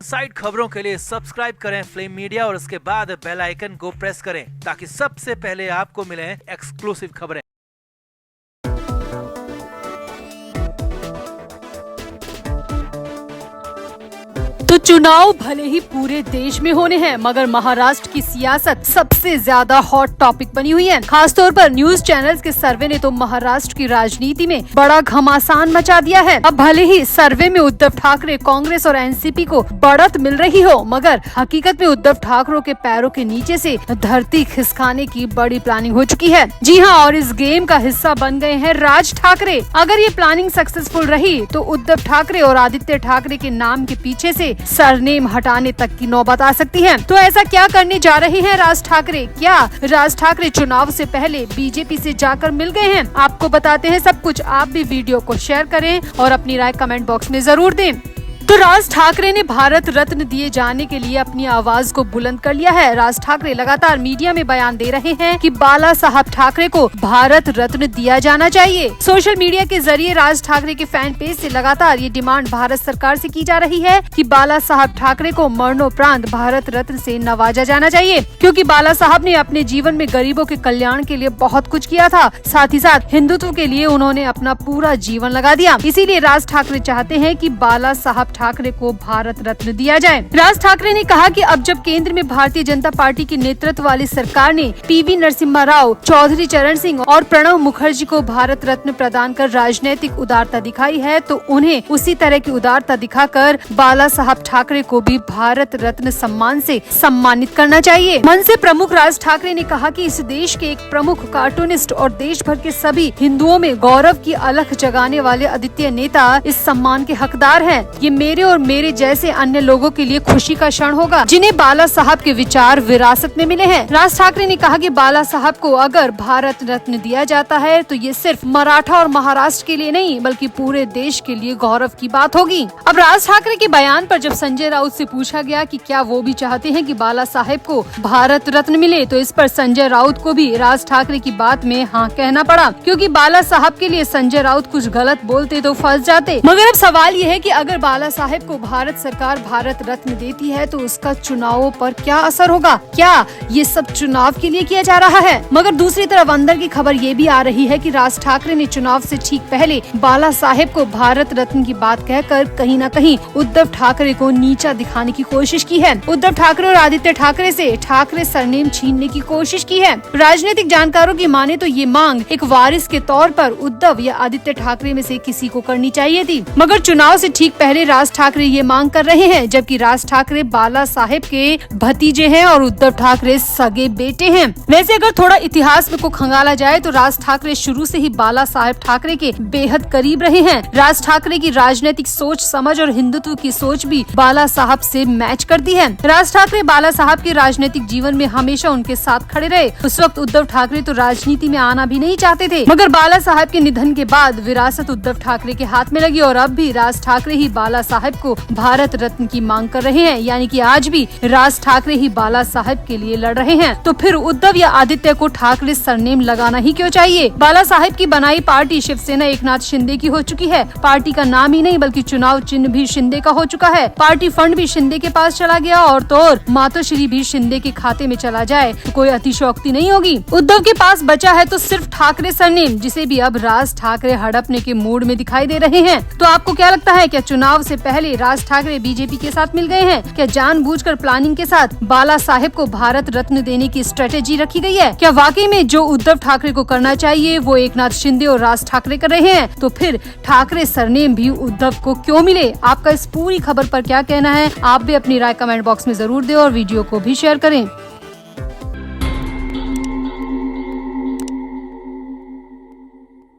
Side खबरों के लिए सब्सक्राइब करें फ्लेम मीडिया और उसके बाद बेल आइकन को प्रेस करें ताकि सबसे पहले आपको मिले एक्सक्लूसिव खबरें। तो चुनाव भले ही पूरे देश में होने हैं, मगर महाराष्ट्र की सियासत सबसे ज्यादा हॉट टॉपिक बनी हुई है। खासतौर पर न्यूज चैनल्स के सर्वे ने तो महाराष्ट्र की राजनीति में बड़ा घमासान मचा दिया है। अब भले ही सर्वे में उद्धव ठाकरे, कांग्रेस और एनसीपी को बढ़त मिल रही हो, मगर हकीकत में उद्धव ठाकरे के पैरों के नीचे से धरती खिसकाने की बड़ी प्लानिंग हो चुकी है। जी हाँ, और इस गेम का हिस्सा बन गए हैं राज ठाकरे। अगर ये प्लानिंग सक्सेसफुल रही तो उद्धव ठाकरे और आदित्य ठाकरे के नाम के पीछे से सरनेम हटाने तक की नौबत आ सकती है। तो ऐसा क्या करने जा रहे हैं राज ठाकरे? क्या राज ठाकरे चुनाव से पहले बीजेपी से जाकर मिल गए हैं? आपको बताते हैं सब कुछ। आप भी वीडियो को शेयर करें और अपनी राय कमेंट बॉक्स में जरूर दें। तो राज ठाकरे ने भारत रत्न दिए जाने के लिए अपनी आवाज को बुलंद कर लिया है। राज ठाकरे लगातार मीडिया में बयान दे रहे हैं कि बाला साहब ठाकरे को भारत रत्न दिया जाना चाहिए। सोशल मीडिया के जरिए राज ठाकरे के फैन पेज से लगातार ये डिमांड भारत सरकार से की जा रही है कि बाला साहब ठाकरे को मरणोपरांत भारत रत्न से नवाजा जाना चाहिए, क्योंकि बाला साहब ने अपने जीवन में गरीबों के कल्याण के लिए बहुत कुछ किया था। साथ ही साथ हिंदुत्व के लिए उन्होंने अपना पूरा जीवन लगा दिया। इसीलिए राज ठाकरे चाहते हैं कि बाला साहब ठाकरे को भारत रत्न दिया जाए। राज ठाकरे ने कहा कि अब जब केंद्र में भारतीय जनता पार्टी के नेतृत्व वाली सरकार ने पीवी नरसिम्हा राव, चौधरी चरण सिंह और प्रणब मुखर्जी को भारत रत्न प्रदान कर राजनीतिक उदारता दिखाई है, तो उन्हें उसी तरह की उदारता दिखाकर बाला साहब ठाकरे को भी भारत रत्न सम्मान से सम्मानित करना चाहिए। मंच से प्रमुख राज ठाकरे ने कहा कि इस देश के एक प्रमुख कार्टूनिस्ट और देश भर के सभी हिंदुओं में गौरव की अलख जगाने वाले आदित्य नेता इस सम्मान के हकदार हैं। ये मेरे और मेरे जैसे अन्य लोगों के लिए खुशी का क्षण होगा जिन्हें बाला साहब के विचार विरासत में मिले हैं। राज ठाकरे ने कहा कि बाला साहब को अगर भारत रत्न दिया जाता है तो ये सिर्फ मराठा और महाराष्ट्र के लिए नहीं बल्कि पूरे देश के लिए गौरव की बात होगी। अब राज ठाकरे के बयान पर जब संजय राउत से पूछा गया कि क्या वो भी चाहते हैं कि बाला साहब को भारत रत्न मिले, तो इस पर संजय राउत को भी राज ठाकरे की बात में हाँ कहना पड़ा, क्योंकि बाला साहब के लिए संजय राउत कुछ गलत बोलते तो फंस जाते। मगर अब सवाल ये है कि अगर बाला साहब को भारत सरकार भारत रत्न देती है तो उसका चुनावों पर क्या असर होगा? क्या ये सब चुनाव के लिए किया जा रहा है? मगर दूसरी तरफ अंदर की खबर ये भी आ रही है कि राज ठाकरे ने चुनाव से ठीक पहले बाला साहेब को भारत रत्न की बात कहकर कहीं न कहीं उद्धव ठाकरे को नीचा दिखाने की कोशिश की है। उद्धव ठाकरे और आदित्य ठाकरे से ठाकरे सरनेम छीनने की कोशिश की है। राजनीतिक जानकारों की माने तो ये मांग एक वारिस के तौर पर उद्धव या आदित्य ठाकरे में से किसी को करनी चाहिए थी, मगर चुनाव से ठीक पहले राज ठाकरे ये मांग कर रहे हैं, जबकि राज ठाकरे बाला साहेब के भतीजे हैं और उद्धव ठाकरे सगे बेटे हैं। वैसे अगर थोड़ा इतिहास में को खंगाला जाए तो राज ठाकरे शुरू से ही बाला साहेब ठाकरे के बेहद करीब रहे हैं। राज ठाकरे की राजनीतिक सोच समझ और हिंदुत्व की सोच भी बाला साहब से मैच करती है। राज ठाकरे बाला साहब के राजनीतिक जीवन में हमेशा उनके साथ खड़े रहे। उस वक्त उद्धव ठाकरे तो राजनीति में आना भी नहीं चाहते थे, मगर बाला साहब के निधन के बाद विरासत उद्धव ठाकरे के हाथ में लगी और अब भी राज ठाकरे ही बाला साहब को भारत रत्न की मांग कर रहे हैं, यानी कि आज भी राज ठाकरे ही बाला साहब के लिए लड़ रहे हैं। तो फिर उद्धव या आदित्य को ठाकरे सरनेम लगाना ही क्यों चाहिए? बाला साहब की बनाई पार्टी शिवसेना एकनाथ शिंदे की हो चुकी है। पार्टी का नाम ही नहीं बल्कि चुनाव चिन्ह भी शिंदे का हो चुका है। पार्टी फंड भी शिंदे के पास चला गया और तो और मातोश्री भी शिंदे के खाते में चला जाए तो कोई अतिशयोक्ति नहीं होगी। उद्धव के पास बचा है तो सिर्फ ठाकरे सरनेम, जिसे भी अब राज ठाकरे हड़पने के मूड में दिखाई दे रहे हैं। तो आपको क्या लगता है, क्या चुनाव से पहले राज ठाकरे बीजेपी के साथ मिल गए हैं? क्या जानबूझकर प्लानिंग के साथ बाला साहेब को भारत रत्न देने की स्ट्रेटेजी रखी गई है? क्या वाकई में जो उद्धव ठाकरे को करना चाहिए वो एकनाथ शिंदे और राज ठाकरे कर रहे हैं? तो फिर ठाकरे सरनेम भी उद्धव को क्यों मिले? आपका इस पूरी खबर पर क्या कहना है? आप भी अपनी राय कमेंट बॉक्स में जरूर दें और वीडियो को भी शेयर करें।